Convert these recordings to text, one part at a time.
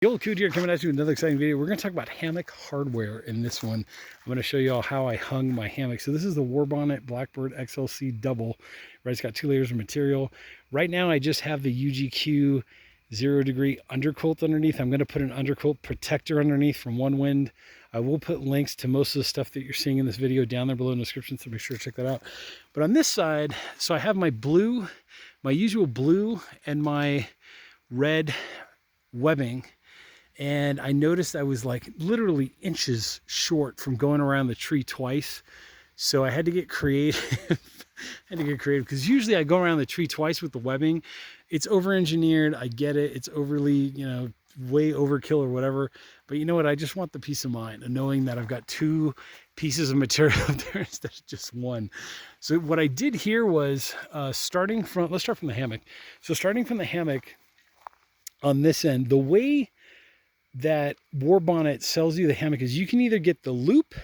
The old Coot here coming at you with another exciting video. We're going to talk about hammock hardware in this one. I'm going to show you all how I hung my hammock. So this is the Warbonnet Blackbird XLC Double. Right, it's got 2 layers of material. Right now I just have the UGQ 0 degree underquilt underneath. I'm going to put an underquilt protector underneath from One Wind. I will put links to most of the stuff that you're seeing in this video down there below in the description, so make sure to check that out. But on this side, so I have my blue, my usual blue and my red webbing. And I noticed I was like literally inches short from going around the tree twice. So I had to get creative. Because usually I go around the tree twice with the webbing. It's over-engineered. I get it. It's overly, you know, way overkill or whatever. But you know what? I just want the peace of mind of knowing that I've got 2 pieces of material up there instead of just one. So what I did here was let's start from the hammock. So starting from the hammock on this end, the way that Warbonnet sells you the hammock is you can either get the loop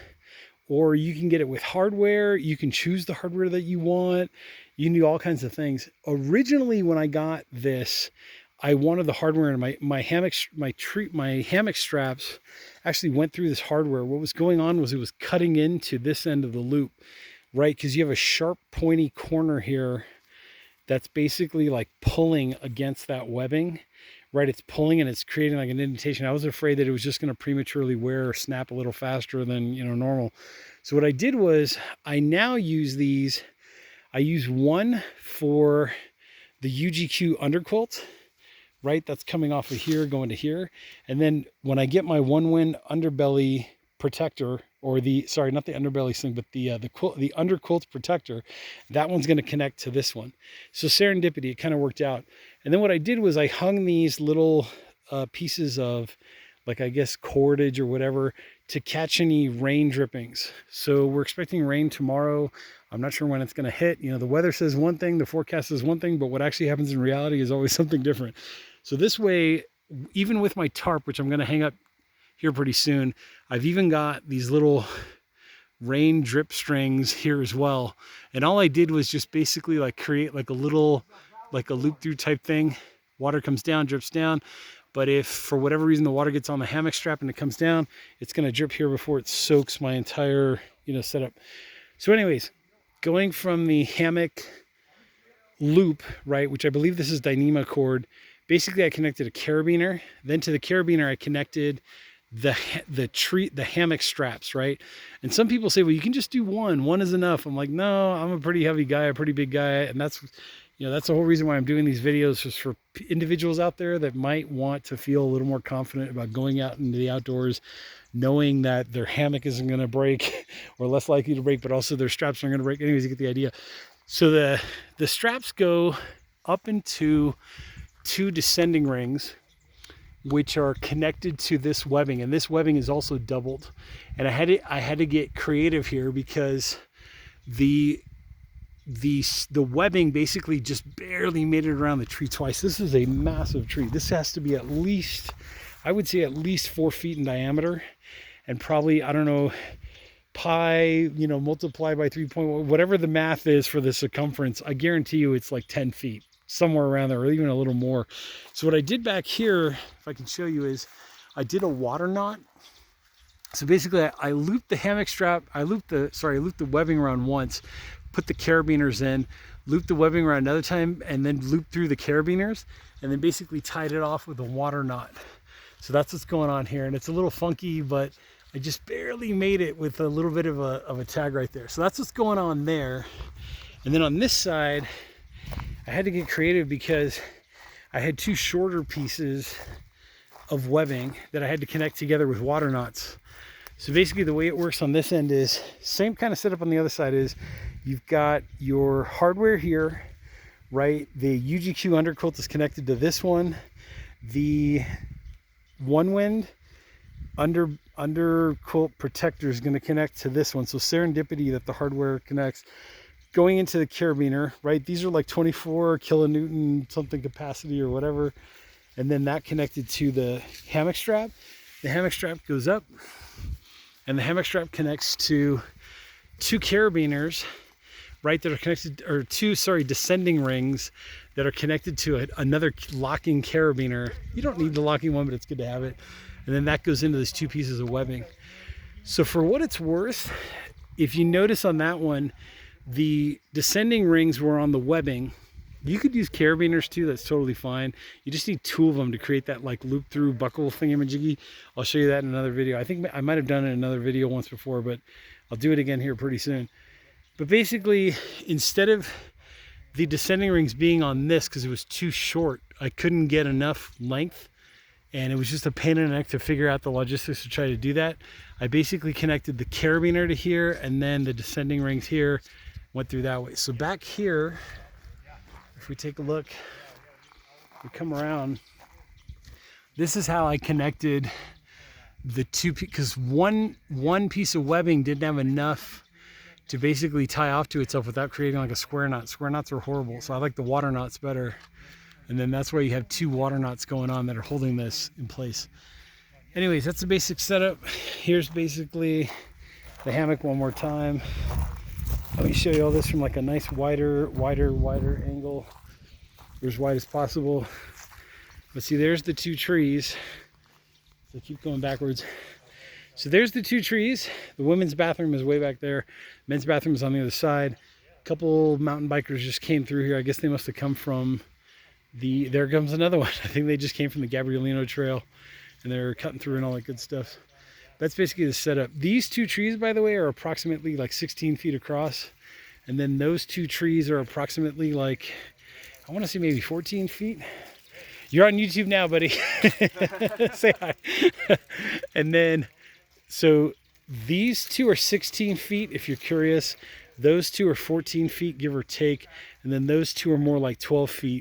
or you can get it with hardware. You can choose the hardware that you want. You can do all kinds of things. Originally, when I got this, I wanted the hardware, and my hammock straps actually went through this hardware. What was going on was it was cutting into this end of the loop, right? Because you have a sharp, pointy corner here that's basically like pulling against that webbing. Right, it's pulling and it's creating like an indentation. I was afraid that it was just going to prematurely wear or snap a little faster than, you know, normal. So what I did was I now use these. I use one for the UGQ underquilt, right? That's coming off of here, going to here. And then when I get my One Wind underbelly protector, or the, sorry, not the underbelly sling, but the underquilt protector, that one's going to connect to this one. So serendipity, it kind of worked out. And then what I did was I hung these little pieces of, like, I guess cordage or whatever, to catch any rain drippings. So we're expecting rain tomorrow. I'm not sure when it's going to hit. You know, the weather says one thing, the forecast says one thing, but what actually happens in reality is always something different. So this way, even with my tarp, which I'm going to hang up here pretty soon, I've even got these little rain drip strings here as well. And all I did was just basically like create like a little, like a loop through type thing. Water comes down, drips down. But if for whatever reason the water gets on the hammock strap and it comes down, it's going to drip here before it soaks my entire, you know, setup. So anyways, going from the hammock loop, right, which I believe this is Dyneema cord, basically I connected a carabiner. Then to the carabiner I connected the hammock straps, right? And some people say, well, you can just do one is enough. I'm like, no, I'm a pretty heavy guy, a pretty big guy, and that's, you know, that's the whole reason why I'm doing these videos, just for individuals out there that might want to feel a little more confident about going out into the outdoors, knowing that their hammock isn't going to break or less likely to break, but also their straps aren't going to break. Anyways, you get the idea. So the straps go up into 2 descending rings, which are connected to this webbing, and this webbing is also doubled. And I had to get creative here because the webbing basically just barely made it around the tree twice. This is a massive tree. This has to be at least, I would say, at least 4 feet in diameter, and probably, I don't know, pi, you know, multiply by 3.1, whatever the math is for the circumference. I guarantee you it's like 10 feet. Somewhere around there, or even a little more. So what I did back here, if I can show you, is I did a water knot. So basically I looped the hammock strap, I looped the webbing around once, put the carabiners in, looped the webbing around another time, and then looped through the carabiners, and then basically tied it off with a water knot. So that's what's going on here, and it's a little funky, but I just barely made it with a little bit of a tag right there. So that's what's going on there. And then on this side, I had to get creative because I had 2 shorter pieces of webbing that I had to connect together with water knots. So basically the way it works on this end is same kind of setup on the other side. Is you've got your hardware here, right? The UGQ underquilt is connected to this one. The One Wind underquilt protector is going to connect to this one. So serendipity that the hardware connects. Going into the carabiner, right? These are like 24 kilonewton something capacity or whatever. And then that connected to the hammock strap. The hammock strap goes up, and the hammock strap connects to 2 carabiners, right, that are connected, or 2, sorry, descending rings that are connected to another locking carabiner. You don't need the locking one, but it's good to have it. And then that goes into these 2 pieces of webbing. So for what it's worth, if you notice on that one, the descending rings were on the webbing. You could use carabiners too, that's totally fine. You just need 2 of them to create that like loop through buckle thingamajiggy. I'll show you that in another video. I think I might have done it in another video once before, but I'll do it again here pretty soon. But basically, instead of the descending rings being on this, because it was too short, I couldn't get enough length, and it was just a pain in the neck to figure out the logistics to try to do that. I basically connected the carabiner to here, and then the descending rings here, went through that way. So back here, if we take a look, we come around, this is how I connected the 2, because one piece of webbing didn't have enough to basically tie off to itself without creating like a square knot. Square knots are horrible, so I like the water knots better. And then that's why you have 2 water knots going on that are holding this in place. Anyways, that's the basic setup. Here's basically the hammock one more time. Let me show you all this from like a nice wider angle. Or as wide as possible. But see, there's the 2 trees. So keep going backwards. So there's the 2 trees. The women's bathroom is way back there. Men's bathroom is on the other side. A couple mountain bikers just came through here. I guess they must have come from there comes another one. I think they just came from the Gabrielino Trail, and they're cutting through and all that good stuff. That's basically the setup. These 2 trees, by the way, are approximately like 16 feet across. And then those 2 trees are approximately like, I want to say maybe 14 feet. You're on YouTube now, buddy. Say hi. And then, so these 2 are 16 feet, if you're curious. Those 2 are 14 feet, give or take. And then those 2 are more like 12 feet.